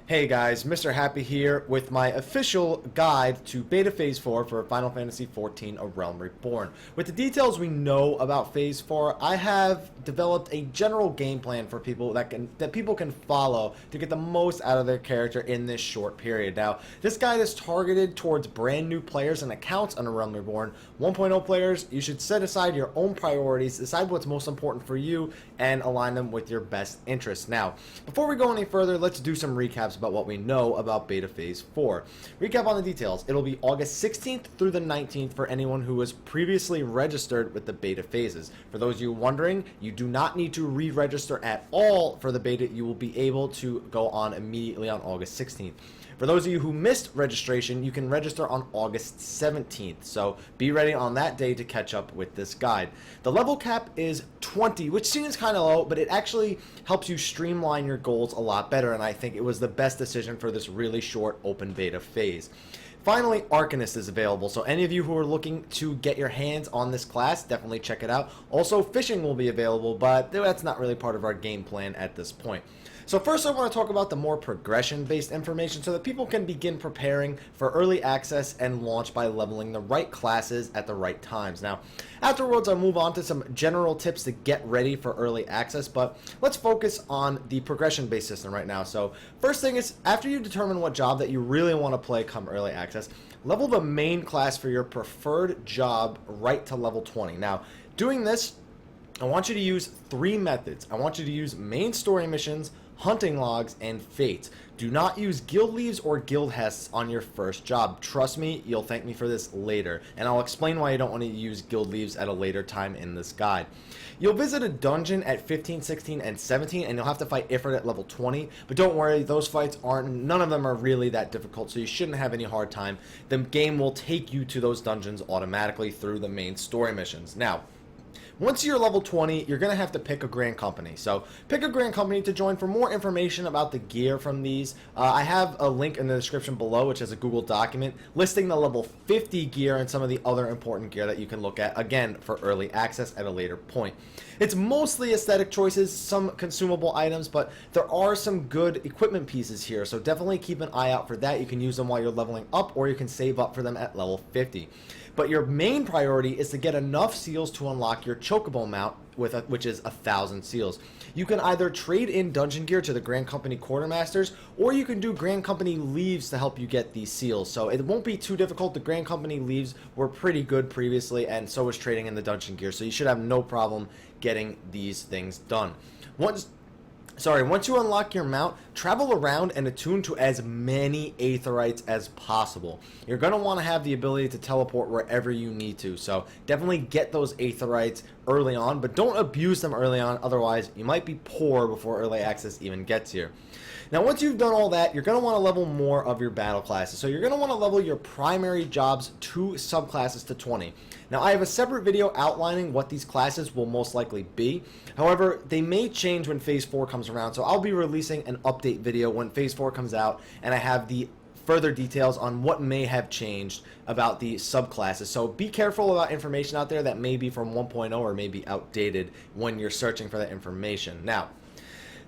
Hey guys, Mrhappy here with my official guide to Beta Phase 4 for Final Fantasy XIV A Realm Reborn. With the details we know about Phase 4, I have developed a general game plan for people that people can follow to get the most out of their character in this short period. Now, this guide is targeted towards brand new players and accounts on A Realm Reborn. 1.0 players, you should set aside your own priorities, decide what's most important for you, and align them with your best interests. Now, before we go any further, let's do some recaps about what we know about Beta Phase 4. Recap on the details. It'll be August 16th through the 19th for anyone who was previously registered with the beta phases. For those of you wondering, you do not need to re-register at all for the beta. You will be able to go on immediately on August 16th. For those of you who missed registration, you can register on August 17th, so be ready on that day to catch up with this guide. The level cap is 20, which seems kind of low, but it actually helps you streamline your goals a lot better, and I think it was the best decision for this really short open beta phase. Finally, Arcanist is available, so any of you who are looking to get your hands on this class, definitely check it out. Also, fishing will be available, but that's not really part of our game plan at this point. So first I want to talk about the more progression-based information so that people can begin preparing for early access and launch by leveling the right classes at the right times. Now, afterwards I'll move on to some general tips to get ready for early access, but let's focus on the progression-based system right now. So first thing is, after you determine what job that you really want to play come early access, level the main class for your preferred job right to level 20. Now, doing this, I want you to use three methods. I want you to use main story missions, hunting logs, and fates. Do not use guild leaves or guild hests on your first job. Trust me, you'll thank me for this later, and I'll explain why you don't want to use guild leaves at a later time in this guide. You'll visit a dungeon at 15, 16, and 17, and you'll have to fight Ifrit at level 20, but don't worry, those fights none of them are really that difficult, so you shouldn't have any hard time. The game will take you to those dungeons automatically through the main story missions. Now, once you're level 20, you're going to have to pick a grand company. So pick a grand company to join. For more information about the gear from these, I have a link in the description below, which is a Google document listing the level 50 gear and some of the other important gear that you can look at, again, for early access at a later point. It's mostly aesthetic choices, some consumable items, but there are some good equipment pieces here, so definitely keep an eye out for that. You can use them while you're leveling up, or you can save up for them at level 50. But your main priority is to get enough seals to unlock your chocobo mount, which is 1,000 seals. You can either trade in dungeon gear to the Grand Company Quartermasters, or you can do Grand Company leaves to help you get these seals. So it won't be too difficult. The Grand Company leaves were pretty good previously, and so was trading in the dungeon gear. So you should have no problem getting these things done. Once you unlock your mount, travel around and attune to as many aetherites as possible. You're going to want to have the ability to teleport wherever you need to, so definitely get those aetherites early on, but don't abuse them early on, otherwise you might be poor before early access even gets here. Now, once you've done all that, you're going to want to level more of your battle classes. So you're going to want to level your primary jobs 2 subclasses to 20. Now, I have a separate video outlining what these classes will most likely be. However, they may change when Phase 4 comes around, so I'll be releasing an update video when Phase 4 comes out, and I have the further details on what may have changed about the subclasses. So be careful about information out there that may be from 1.0 or may be outdated when you're searching for that information. Now,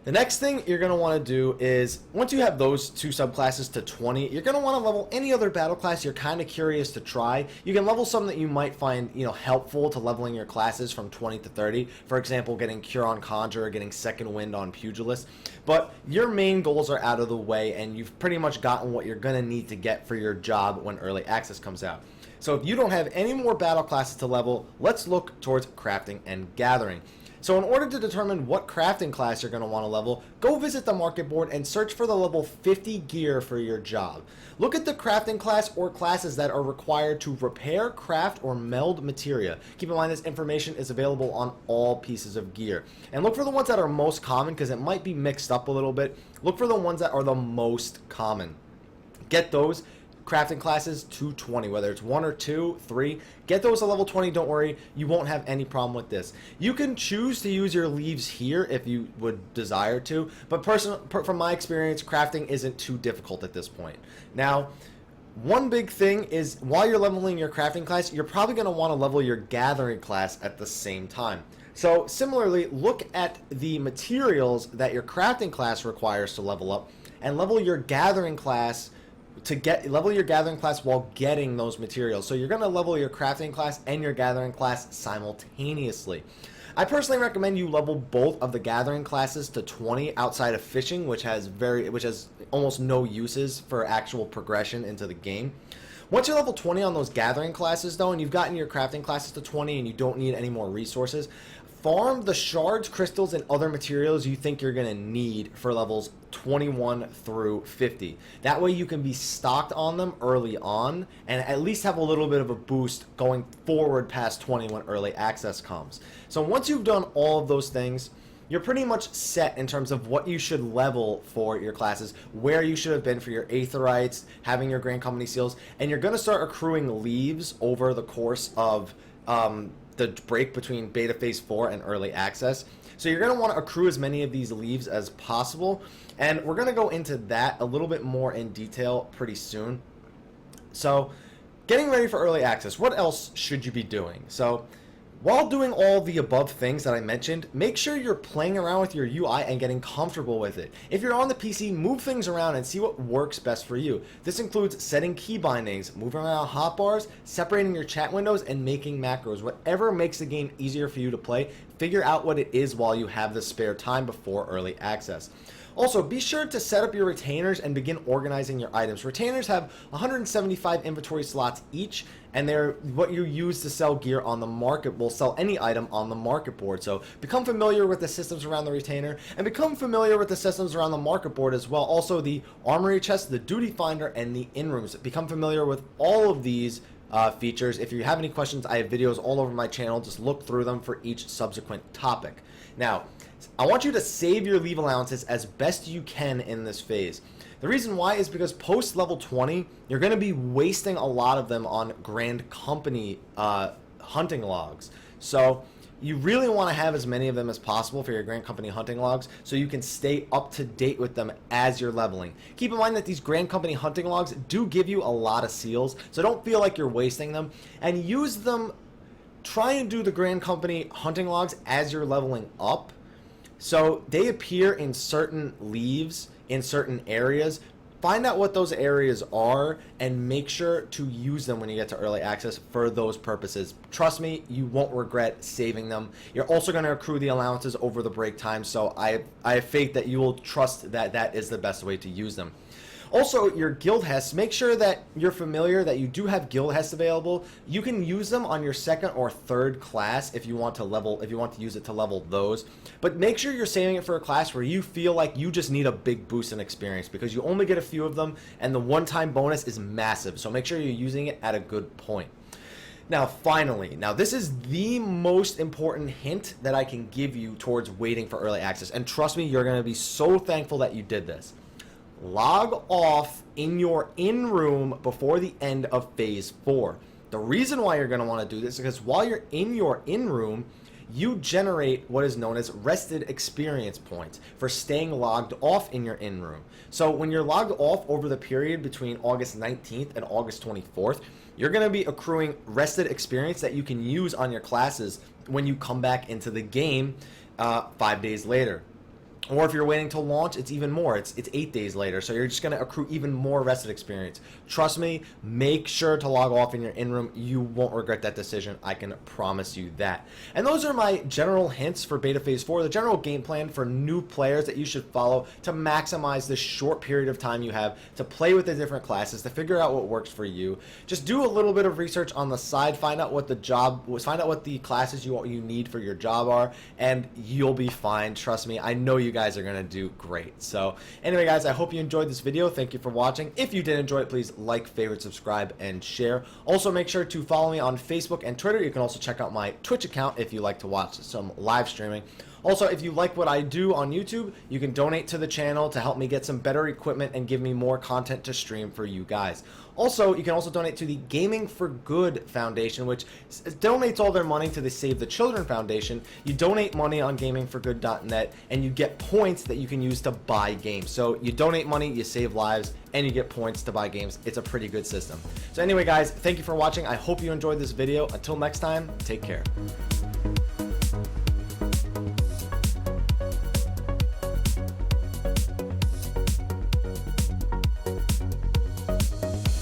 the next thing you're going to want to do is, once you have those 2 subclasses to 20, you're going to want to level any other battle class you're kind of curious to try. You can level some that you might find, helpful to leveling your classes from 20 to 30. For example, getting Cure on Conjurer, getting Second Wind on Pugilist. But your main goals are out of the way, and you've pretty much gotten what you're going to need to get for your job when early access comes out. So if you don't have any more battle classes to level, let's look towards crafting and gathering. So in order to determine what crafting class you're going to want to level, go visit the market board and search for the level 50 gear for your job. Look at the crafting class or classes that are required to repair, craft, or meld materia. Keep in mind this information is available on all pieces of gear. And look for the ones that are most common, because it might be mixed up a little bit. Look for the ones that are the most common. Get those crafting classes to 20, whether it's 1 or 2, 3, get those to level 20. Don't worry, you won't have any problem with this. You can choose to use your leaves here if you would desire to, but from my experience, crafting isn't too difficult at this point. Now, one big thing is, while you're leveling your crafting class, you're probably going to want to level your gathering class at the same time. So similarly, look at the materials that your crafting class requires to level up, and level your gathering class while getting those materials. So you're going to level your crafting class and your gathering class simultaneously. I personally recommend you level both of the gathering classes to 20 outside of fishing, which has almost no uses for actual progression into the game. Once you're level 20 on those gathering classes though, and you've gotten your crafting classes to 20 and you don't need any more resources, farm the shards, crystals, and other materials you think you're going to need for levels 21 through 50. That way you can be stocked on them early on and at least have a little bit of a boost going forward past 20 when early access comes. So once you've done all of those things, you're pretty much set in terms of what you should level for your classes, where you should have been for your aetherites, having your Grand Company seals, and you're going to start accruing leaves over the course of the break between Beta Phase 4 and Early Access. So you're going to want to accrue as many of these leaves as possible, and we're going to go into that a little bit more in detail pretty soon. So getting ready for Early Access, what else should you be doing? So while doing all the above things that I mentioned, make sure you're playing around with your UI and getting comfortable with it. If you're on the PC, move things around and see what works best for you. This includes setting key bindings, moving around hotbars, separating your chat windows, and making macros. Whatever makes the game easier for you to play, figure out what it is while you have the spare time before early access. Also, be sure to set up your retainers and begin organizing your items. Retainers have 175 inventory slots each, and they're what you use to sell gear on the market. Will sell any item on the market board. So become familiar with the systems around the retainer, and become familiar with the systems around the market board as well. Also, the armory chest, the duty finder, and the in rooms. Become familiar with all of these features. If you have any questions, I have videos all over my channel. Just look through them for each subsequent topic. Now, I want you to save your leave allowances as best you can in this phase. The reason why is because post level 20, you're going to be wasting a lot of them on Grand Company hunting logs. So you really want to have as many of them as possible for your Grand Company hunting logs so you can stay up to date with them as you're leveling. Keep in mind that these Grand Company hunting logs do give you a lot of seals, so don't feel like you're wasting them, and use them. Try and do the Grand Company hunting logs as you're leveling up. So they appear in certain leaves in certain areas. Find out what those areas are and make sure to use them when you get to early access for those purposes. Trust me, you won't regret saving them. You're also going to accrue the allowances over the break time, so I have faith that you will trust that that is the best way to use them. Also, your guild hests, make sure that you're familiar that you do have guild hests available. You can use them on your second or third class if you want to use it to level those. But make sure you're saving it for a class where you feel like you just need a big boost in experience, because you only get a few of them and the one-time bonus is massive. So make sure you're using it at a good point. Now, finally, this is the most important hint that I can give you towards waiting for early access. And trust me, you're going to be so thankful that you did this. Log off in your in-room before the end of Phase 4. The reason why you're going to want to do this is because while you're in your in-room, you generate what is known as rested experience points for staying logged off in your in-room. So when you're logged off over the period between August 19th and August 24th, you're going to be accruing rested experience that you can use on your classes when you come back into the game 5 days later. Or if you're waiting to launch, it's even more. It's 8 days later, so you're just going to accrue even more rested experience. Trust me, make sure to log off in your in-room. You won't regret that decision. I can promise you that. And those are my general hints for Beta Phase 4, the general game plan for new players that you should follow to maximize this short period of time you have to play with the different classes, to figure out what works for you. Just do a little bit of research on the side, find out what the classes you need for your job are, and you'll be fine. Trust me, I know you guys are going to do great. So anyway, guys, I hope you enjoyed this video. Thank you for watching. If you did enjoy it, please like, favorite, subscribe, and share. Also, make sure to follow me on Facebook and Twitter. You can also check out my Twitch account if you like to watch some live streaming. Also, if you like what I do on YouTube, you can donate to the channel to help me get some better equipment and give me more content to stream for you guys. Also, you can also donate to the Gaming for Good Foundation, which donates all their money to the Save the Children Foundation. You donate money on gamingforgood.net, and you get points that you can use to buy games. So you donate money, you save lives, and you get points to buy games. It's a pretty good system. So anyway, guys, thank you for watching. I hope you enjoyed this video. Until next time, take care.